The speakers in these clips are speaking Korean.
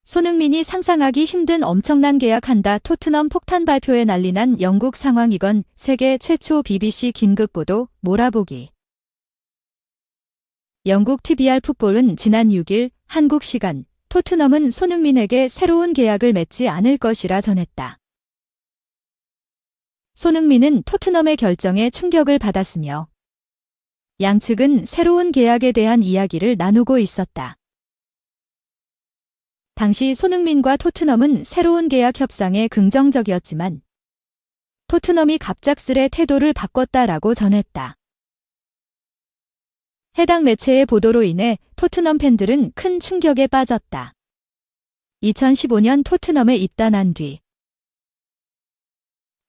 손흥민이 상상하기 힘든 엄청난 계약한다. 토트넘 폭탄 발표에 난리 난 영국 상황이건 세계 최초 BBC 긴급보도 몰아보기. 영국 TVR 풋볼은 지난 6일 한국 시간 토트넘은 손흥민에게 새로운 계약을 맺지 않을 것이라 전했다. 손흥민은 토트넘의 결정에 충격을 받았으며 양측은 새로운 계약에 대한 이야기를 나누고 있었다. 당시 손흥민과 토트넘은 새로운 계약 협상에 긍정적이었지만 토트넘이 갑작스레 태도를 바꿨다라고 전했다. 해당 매체의 보도로 인해 토트넘 팬들은 큰 충격에 빠졌다. 2015년 토트넘에 입단한 뒤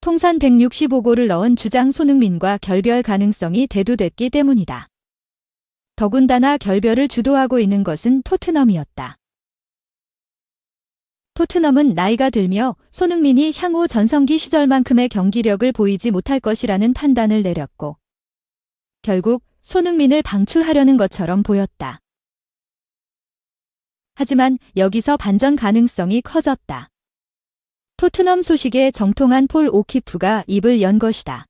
통산 165골을 넣은 주장 손흥민과 결별 가능성이 대두됐기 때문이다. 더군다나 결별을 주도하고 있는 것은 토트넘이었다. 토트넘은 나이가 들며 손흥민이 향후 전성기 시절만큼의 경기력을 보이지 못할 것이라는 판단을 내렸고 결국 손흥민을 방출하려는 것처럼 보였다. 하지만 여기서 반전 가능성이 커졌다. 토트넘 소식에 정통한 폴 오키프가 입을 연 것이다.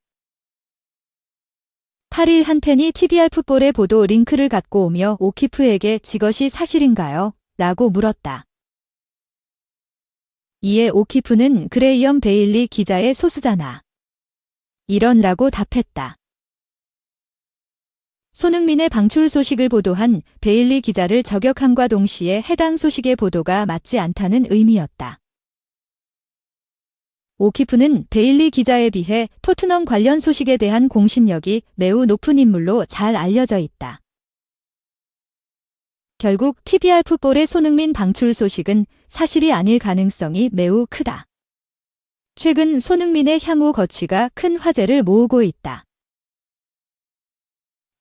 8일 한 팬이 TVR 풋볼의 보도 링크를 갖고 오며 오키프에게 이것이 사실인가요? 라고 물었다. 이에 오키프는 그레이엄 베일리 기자의 소수잖아. 이런라고 답했다. 손흥민의 방출 소식을 보도한 베일리 기자를 저격함과 동시에 해당 소식의 보도가 맞지 않다는 의미였다. 오키프는 베일리 기자에 비해 토트넘 관련 소식에 대한 공신력이 매우 높은 인물로 잘 알려져 있다. 결국 TVR 풋볼의 손흥민 방출 소식은 사실이 아닐 가능성이 매우 크다. 최근 손흥민의 향후 거취가 큰 화제를 모으고 있다.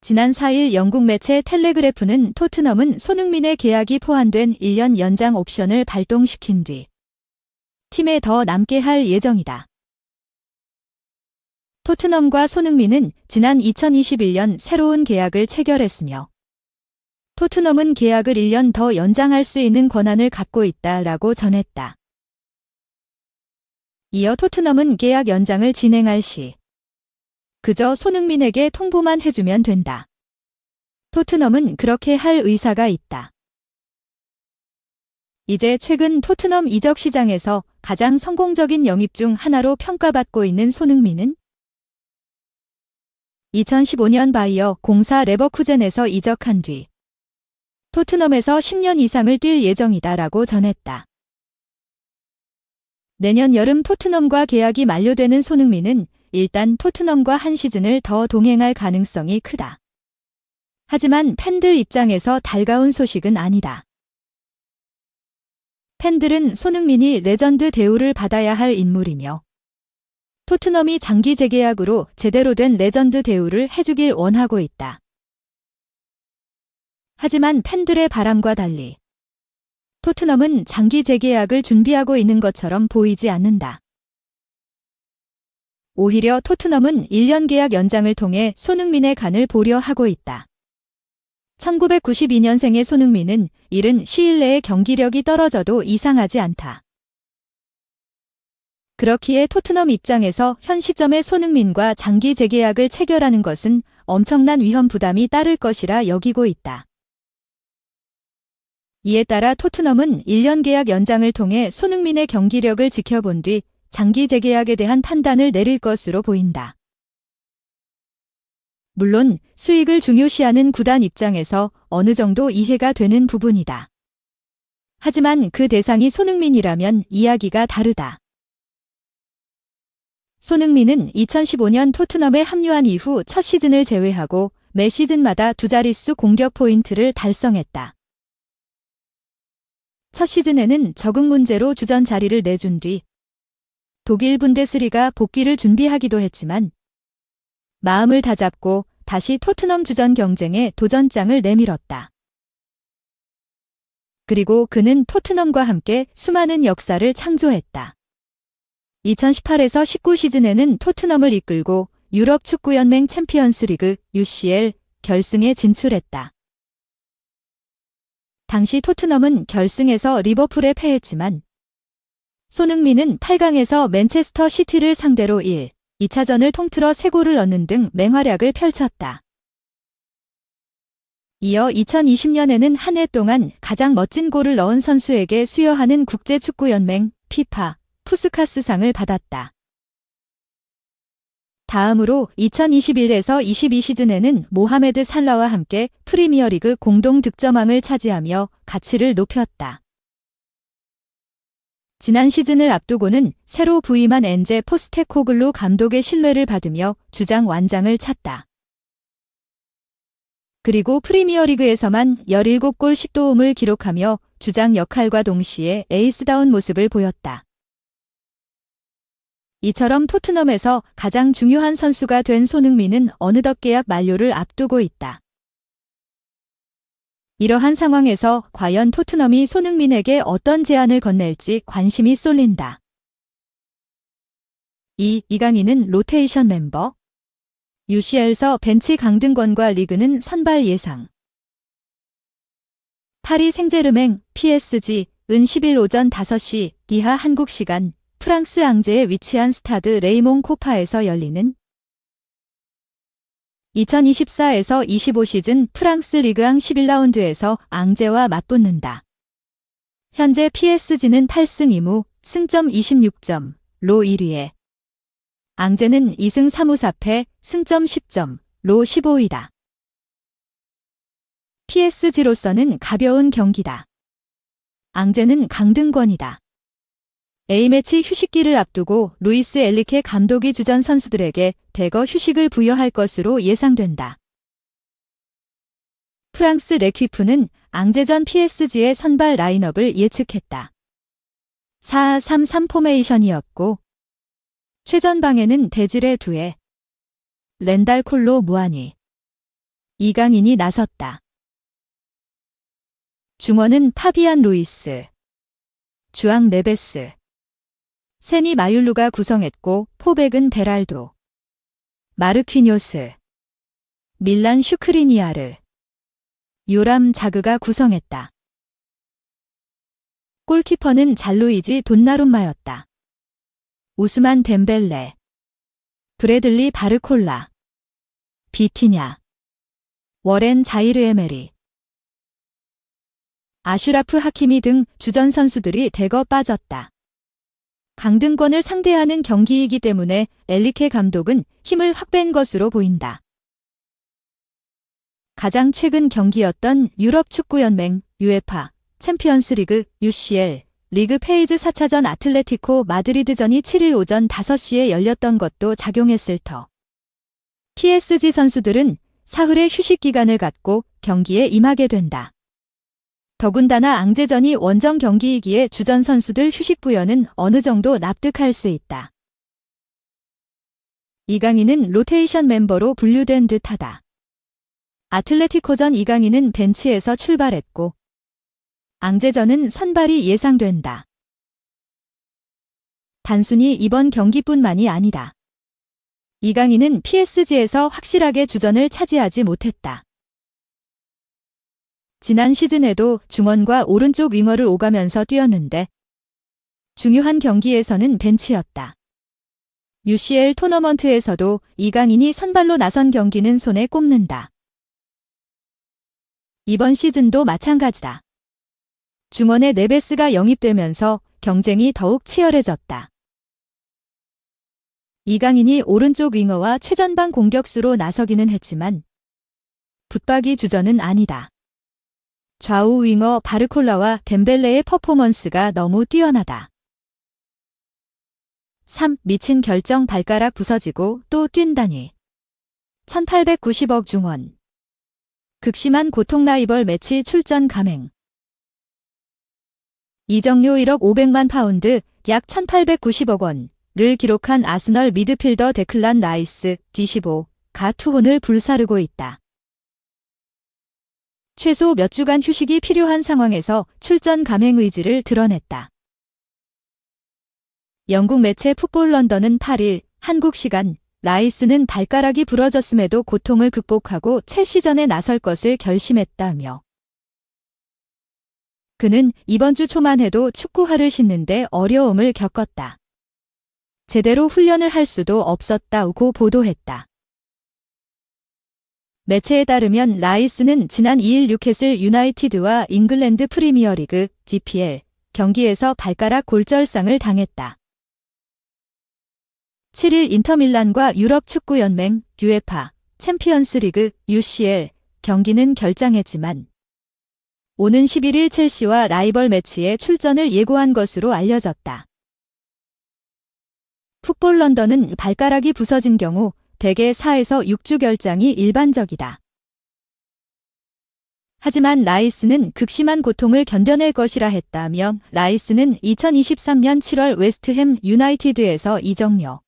지난 4일 영국 매체 텔레그래프는 토트넘은 손흥민의 계약이 포함된 1년 연장 옵션을 발동시킨 뒤 팀에 더 남게 할 예정이다. 토트넘과 손흥민은 지난 2021년 새로운 계약을 체결했으며 토트넘은 계약을 1년 더 연장할 수 있는 권한을 갖고 있다라고 전했다. 이어 토트넘은 계약 연장을 진행할 시 그저 손흥민에게 통보만 해주면 된다. 토트넘은 그렇게 할 의사가 있다. 이제 최근 토트넘 이적 시장에서 가장 성공적인 영입 중 하나로 평가받고 있는 손흥민은 2015년 바이어 공사 레버쿠젠에서 이적한 뒤 토트넘에서 10년 이상을 뛸 예정이다라고 전했다. 내년 여름 토트넘과 계약이 만료되는 손흥민은 일단 토트넘과 한 시즌을 더 동행할 가능성이 크다. 하지만 팬들 입장에서 달가운 소식은 아니다. 팬들은 손흥민이 레전드 대우를 받아야 할 인물이며 토트넘이 장기 재계약으로 제대로 된 레전드 대우를 해주길 원하고 있다. 하지만 팬들의 바람과 달리 토트넘은 장기 재계약을 준비하고 있는 것처럼 보이지 않는다. 오히려 토트넘은 1년 계약 연장을 통해 손흥민의 간을 보려 하고 있다. 1992년생의 손흥민은 이른 시일 내에 경기력이 떨어져도 이상하지 않다. 그렇기에 토트넘 입장에서 현 시점에 손흥민과 장기 재계약을 체결하는 것은 엄청난 위험 부담이 따를 것이라 여기고 있다. 이에 따라 토트넘은 1년 계약 연장을 통해 손흥민의 경기력을 지켜본 뒤 장기 재계약에 대한 판단을 내릴 것으로 보인다. 물론 수익을 중요시하는 구단 입장에서 어느 정도 이해가 되는 부분이다. 하지만 그 대상이 손흥민이라면 이야기가 다르다. 손흥민은 2015년 토트넘에 합류한 이후 첫 시즌을 제외하고 매 시즌마다 두 자릿수 공격 포인트를 달성했다. 첫 시즌에는 적응 문제로 주전 자리를 내준 뒤 독일 분데스리가 복귀를 준비하기도 했지만 마음을 다잡고 다시 토트넘 주전 경쟁에 도전장을 내밀었다. 그리고 그는 토트넘과 함께 수많은 역사를 창조했다. 2018에서 19 시즌에는 토트넘을 이끌고 유럽 축구연맹 챔피언스 리그 UCL 결승에 진출했다. 당시 토트넘은 결승에서 리버풀에 패했지만 손흥민은 8강에서 맨체스터 시티를 상대로 2차전을 통틀어 3골을 넣는 등 맹활약을 펼쳤다. 이어 2020년에는 한 해 동안 가장 멋진 골을 넣은 선수에게 수여하는 국제축구연맹 FIFA 푸스카스상을 받았다. 다음으로 2021에서 22 시즌에는 모하메드 살라와 함께 프리미어리그 공동 득점왕을 차지하며 가치를 높였다. 지난 시즌을 앞두고는 새로 부임한 엔제 포스테코글루 감독의 신뢰를 받으며 주장 완장을 찼다. 그리고 프리미어리그에서만 17골 10도움을 기록하며 주장 역할과 동시에 에이스다운 모습을 보였다. 이처럼 토트넘에서 가장 중요한 선수가 된 손흥민은 어느덧 계약 만료를 앞두고 있다. 이러한 상황에서 과연 토트넘이 손흥민에게 어떤 제안을 건넬지 관심이 쏠린다. 이강인은 로테이션 멤버. UCL에서 벤치 강등권과 리그는 선발 예상. 파리 생제르맹 PSG 은 10일 오전 5시 이하 한국 시간 프랑스 앙제에 위치한 스타드 레이몽 코파에서 열리는 2024에서 25 시즌 프랑스 리그앙 11라운드에서 앙제와 맞붙는다. 현재 PSG는 8승 2무, 승점 26점로 1위에 앙제는 2승 3무 4패, 승점 10점로 15위다. PSG로서는 가벼운 경기다. 앙제는 강등권이다. A매치 휴식기를 앞두고 루이스 엘리케 감독이 주전 선수들에게 대거 휴식을 부여할 것으로 예상된다. 프랑스 레퀴프는 앙제전 PSG의 선발 라인업을 예측했다. 4-3-3 포메이션이었고 최전방에는 데즈레 두에, 렌달 콜로 무아니, 이강인이 나섰다. 중원은 파비안 루이스, 주앙 네베스, 세니 마율루가 구성했고 포백은 베랄도, 마르퀴뇨스, 밀란 슈크리니아르, 요람 자그가 구성했다. 골키퍼는 잘루이지 돈나룸마였다. 우스만 덴벨레, 브래들리 바르콜라, 비티냐, 워렌 자이르 에메리, 아슈라프 하키미 등 주전 선수들이 대거 빠졌다. 강등권을 상대하는 경기이기 때문에 엘리케 감독은 힘을 확 뺀 것으로 보인다. 가장 최근 경기였던 유럽축구연맹 UEFA 챔피언스리그 UCL 리그 페이즈 4차전 아틀레티코 마드리드전이 7일 오전 5시에 열렸던 것도 작용했을 터. PSG 선수들은 사흘의 휴식 기간을 갖고 경기에 임하게 된다. 더군다나 앙제전이 원정 경기이기에 주전 선수들 휴식 부여는 어느 정도 납득할 수 있다. 이강인은 로테이션 멤버로 분류된 듯하다. 아틀레티코전 이강인은 벤치에서 출발했고 앙제전은 선발이 예상된다. 단순히 이번 경기뿐만이 아니다. 이강인은 PSG에서 확실하게 주전을 차지하지 못했다. 지난 시즌에도 중원과 오른쪽 윙어를 오가면서 뛰었는데 중요한 경기에서는 벤치였다. UCL 토너먼트에서도 이강인이 선발로 나선 경기는 손에 꼽는다. 이번 시즌도 마찬가지다. 중원에 네베스가 영입되면서 경쟁이 더욱 치열해졌다. 이강인이 오른쪽 윙어와 최전방 공격수로 나서기는 했지만 붙박이 주전은 아니다. 좌우 윙어 바르콜라와 덴벨레의 퍼포먼스가 너무 뛰어나다. 3. 미친 결정 발가락 부서지고 또 뛴다니. 1890억 중원. 극심한 고통 라이벌 매치 출전 감행. 이적료 1억 500만 파운드, 약 1890억 원을 기록한 아스널 미드필더 데클란 라이스, D15가 투혼을 불사르고 있다. 최소 몇 주간 휴식이 필요한 상황에서 출전 감행 의지를 드러냈다. 영국 매체 풋볼 런던은 8일 한국 시간 라이스는 발가락이 부러졌음에도 고통을 극복하고 첼시전에 나설 것을 결심했다며 그는 이번 주 초만 해도 축구화를 신는데 어려움을 겪었다. 제대로 훈련을 할 수도 없었다고 보도했다. 매체에 따르면 라이스는 지난 2일 뉴캐슬 유나이티드와 잉글랜드 프리미어리그 GPL 경기에서 발가락 골절상을 당했다. 7일 인터밀란과 유럽축구연맹 UEFA 챔피언스리그 UCL 경기는 결장했지만 오는 11일 첼시와 라이벌 매치에 출전을 예고한 것으로 알려졌다. 풋볼 런던은 발가락이 부서진 경우 대개 4에서 6주 결장이 일반적이다. 하지만 라이스는 극심한 고통을 견뎌낼 것이라 했다며 라이스는 2023년 7월 웨스트햄 유나이티드에서 이적료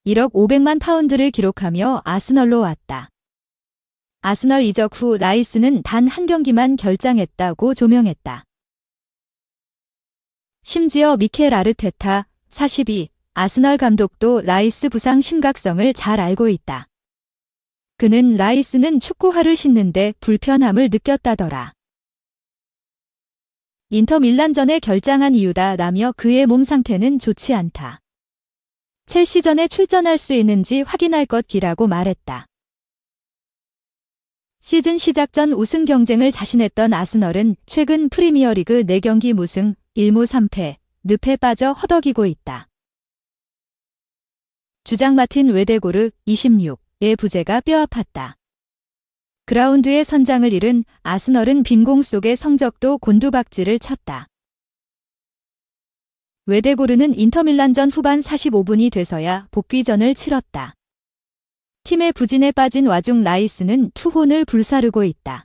1억 500만 파운드를 기록하며 아스널로 왔다. 아스널 이적 후 라이스는 단 한 경기만 결장했다고 조명했다. 심지어 미켈 아르테타 42 아스널 감독도 라이스 부상 심각성을 잘 알고 있다. 그는 라이스는 축구화를 신는데 불편함을 느꼈다더라. 인터 밀란전에 결장한 이유다라며 그의 몸 상태는 좋지 않다. 첼시전에 출전할 수 있는지 확인할 것이라고 말했다. 시즌 시작 전 우승 경쟁을 자신했던 아스널은 최근 프리미어리그 4경기 무승 1무 3패, 늪에 빠져 허덕이고 있다. 주장 마틴 웨데고르 26의 부재가 뼈아팠다. 그라운드에 선장을 잃은 아스널은 빈공 속의 성적도 곤두박질을 쳤다. 웨데고르는 인터밀란전 후반 45분이 돼서야 복귀전을 치렀다. 팀의 부진에 빠진 와중 라이스는 투혼을 불사르고 있다.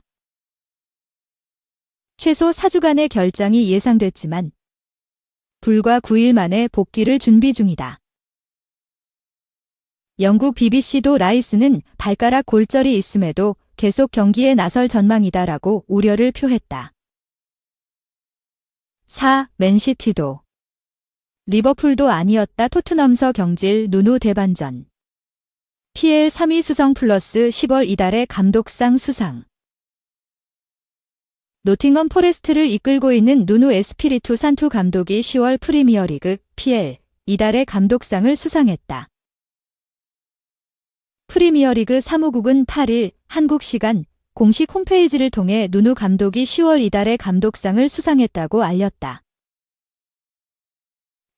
최소 4주간의 결장이 예상됐지만 불과 9일 만에 복귀를 준비 중이다. 영국 BBC도 라이스는 발가락 골절이 있음에도 계속 경기에 나설 전망이다라고 우려를 표했다. 4. 맨시티도 리버풀도 아니었다. 토트넘서 경질 누누 대반전. PL 3위 수성 플러스 10월 이달의 감독상 수상. 노팅엄 포레스트를 이끌고 있는 누누 에스피리투 산투 감독이 10월 프리미어리그 PL 이달의 감독상을 수상했다. 프리미어리그 사무국은 8일 한국 시간 공식 홈페이지를 통해 누누 감독이 10월 이달의 감독상을 수상했다고 알렸다.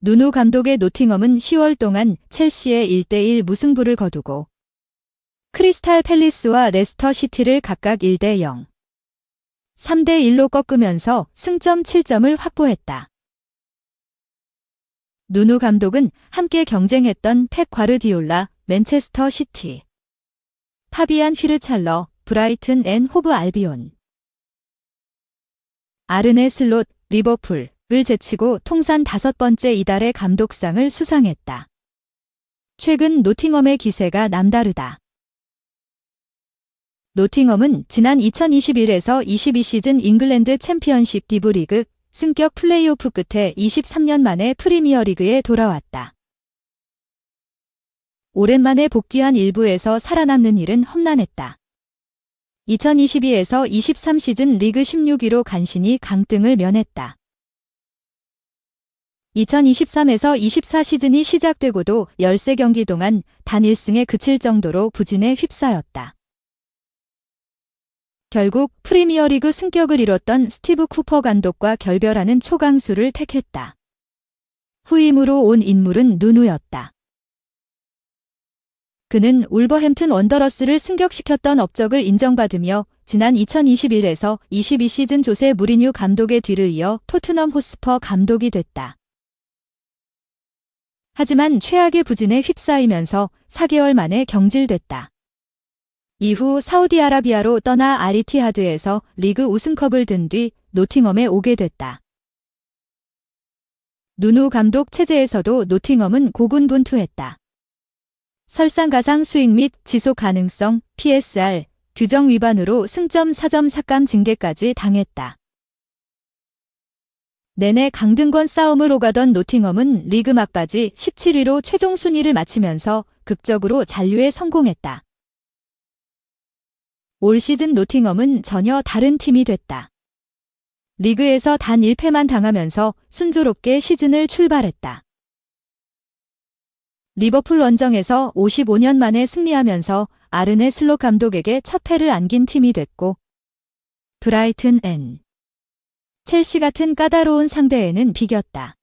누누 감독의 노팅엄은 10월 동안 첼시의 1대1 무승부를 거두고 크리스탈 팰리스와 레스터 시티를 각각 1대0, 3대1로 꺾으면서 승점 7점을 확보했다. 누누 감독은 함께 경쟁했던 펩 과르디올라, 맨체스터 시티, 파비안 휘르찰러, 브라이튼 앤 호브 알비온, 아르네 슬롯, 리버풀을 제치고 통산 5번째 이달의 감독상을 수상했다. 최근 노팅엄의 기세가 남다르다. 노팅엄은 지난 2021에서 22 시즌 잉글랜드 챔피언십 디브리그 승격 플레이오프 끝에 23년 만에 프리미어리그에 돌아왔다. 오랜만에 복귀한 일부에서 살아남는 일은 험난했다. 2022에서 23 시즌 리그 16위로 간신히 강등을 면했다. 2023에서 24 시즌이 시작되고도 13경기 동안 단 1승에 그칠 정도로 부진에 휩싸였다. 결국 프리미어리그 승격을 이뤘던 스티브 쿠퍼 감독과 결별하는 초강수를 택했다. 후임으로 온 인물은 누누였다. 그는 울버햄튼 원더러스를 승격시켰던 업적을 인정받으며 지난 2021에서 22 시즌 조세 무리뉴 감독의 뒤를 이어 토트넘 호스퍼 감독이 됐다. 하지만 최악의 부진에 휩싸이면서 4개월 만에 경질됐다. 이후 사우디아라비아로 떠나 알이티하드에서 리그 우승컵을 든 뒤 노팅엄에 오게 됐다. 누누 감독 체제에서도 노팅엄은 고군분투했다. 설상가상 수익 및 지속 가능성 PSR 규정 위반으로 승점 4점 삭감 징계까지 당했다. 내내 강등권 싸움을 오가던 노팅엄은 리그 막바지 17위로 최종 순위를 마치면서 극적으로 잔류에 성공했다. 올 시즌 노팅엄은 전혀 다른 팀이 됐다. 리그에서 단 1패만 당하면서 순조롭게 시즌을 출발했다. 리버풀 원정에서 55년 만에 승리하면서 아르네 슬롯 감독에게 첫 패를 안긴 팀이 됐고, 브라이튼 앤 첼시 같은 까다로운 상대에는 비겼다.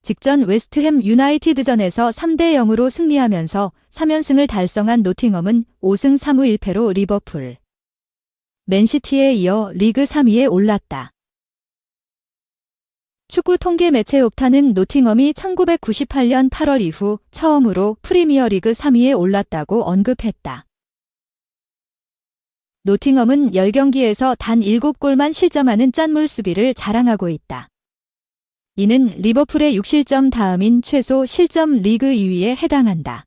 직전 웨스트햄 유나이티드전에서 3대 0으로 승리하면서 3연승을 달성한 노팅엄은 5승 3무 1패로 리버풀, 맨시티에 이어 리그 3위에 올랐다. 축구 통계 매체 옵타는 노팅엄이 1998년 8월 이후 처음으로 프리미어리그 3위에 올랐다고 언급했다. 노팅엄은 10경기에서 단 7골만 실점하는 짠물 수비를 자랑하고 있다. 이는 리버풀의 6실점 다음인 최소 실점 리그 2위에 해당한다.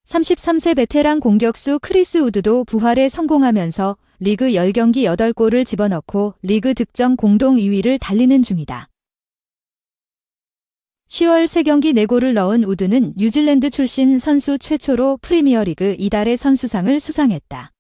33세 베테랑 공격수 크리스 우드도 부활에 성공하면서 리그 10경기 8골을 집어넣고 리그 득점 공동 2위를 달리는 중이다. 10월 3경기 4골을 넣은 우드는 뉴질랜드 출신 선수 최초로 프리미어리그 이달의 선수상을 수상했다.